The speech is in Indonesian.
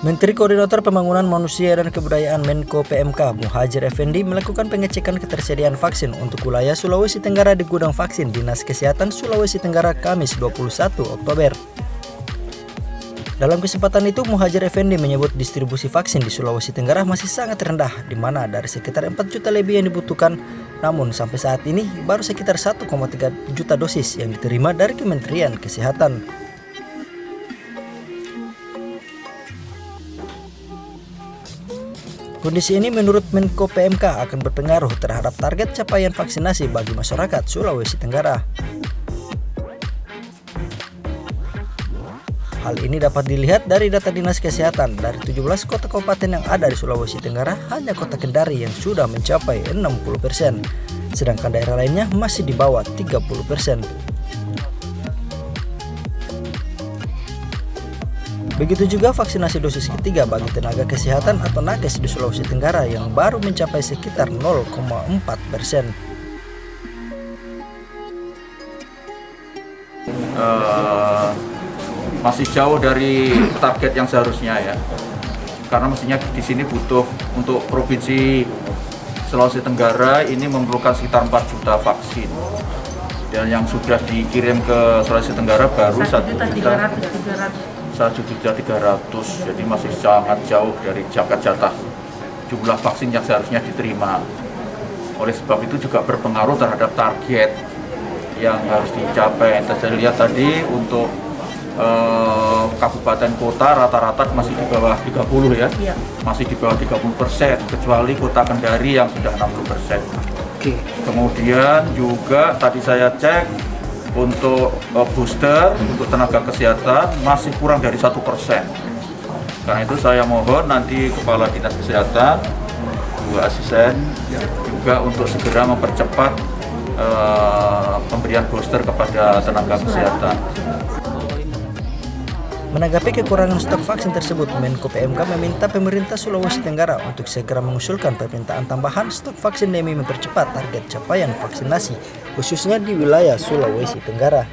Menteri Koordinator Pembangunan Manusia dan Kebudayaan Menko PMK Muhadjir Effendi melakukan pengecekan ketersediaan vaksin untuk wilayah Sulawesi Tenggara di gudang vaksin Dinas Kesehatan Sulawesi Tenggara Kamis 21 Oktober. Dalam kesempatan itu, Muhadjir Effendi menyebut distribusi vaksin di Sulawesi Tenggara masih sangat rendah, di mana dari sekitar 4 juta lebih yang dibutuhkan, namun sampai saat ini baru sekitar 1,3 juta dosis yang diterima dari Kementerian Kesehatan. Kondisi ini menurut Menko PMK akan berpengaruh terhadap target capaian vaksinasi bagi masyarakat Sulawesi Tenggara. Hal ini dapat dilihat dari data Dinas Kesehatan. Dari 17 kota kabupaten yang ada di Sulawesi Tenggara, hanya kota Kendari yang sudah mencapai 60%, sedangkan daerah lainnya masih di bawah 30%. Begitu juga vaksinasi dosis ketiga bagi tenaga kesehatan atau nakes di Sulawesi Tenggara yang baru mencapai sekitar 0,4%. Masih jauh dari target yang seharusnya ya, karena mestinya di sini butuh untuk provinsi Sulawesi Tenggara ini memerlukan sekitar 4 juta vaksin, dan yang sudah dikirim ke Sulawesi Tenggara baru 1.300.000, jadi masih sangat jauh dari jatah jumlah vaksin yang seharusnya diterima. Oleh sebab itu juga berpengaruh terhadap target yang harus dicapai. Saya lihat tadi untuk kabupaten kota rata-rata masih di bawah 30 ya, masih di bawah 30%, kecuali kota Kendari yang sudah 60%. Kemudian juga tadi saya cek untuk booster untuk tenaga kesehatan masih kurang dari 1%. Karena itu saya mohon nanti Kepala Dinas Kesehatan, 2 asisten juga untuk segera mempercepat pemberian booster kepada tenaga kesehatan. Menanggapi kekurangan stok vaksin tersebut, Menko PMK meminta pemerintah Sulawesi Tenggara untuk segera mengusulkan permintaan tambahan stok vaksin demi mempercepat target capaian vaksinasi, khususnya di wilayah Sulawesi Tenggara.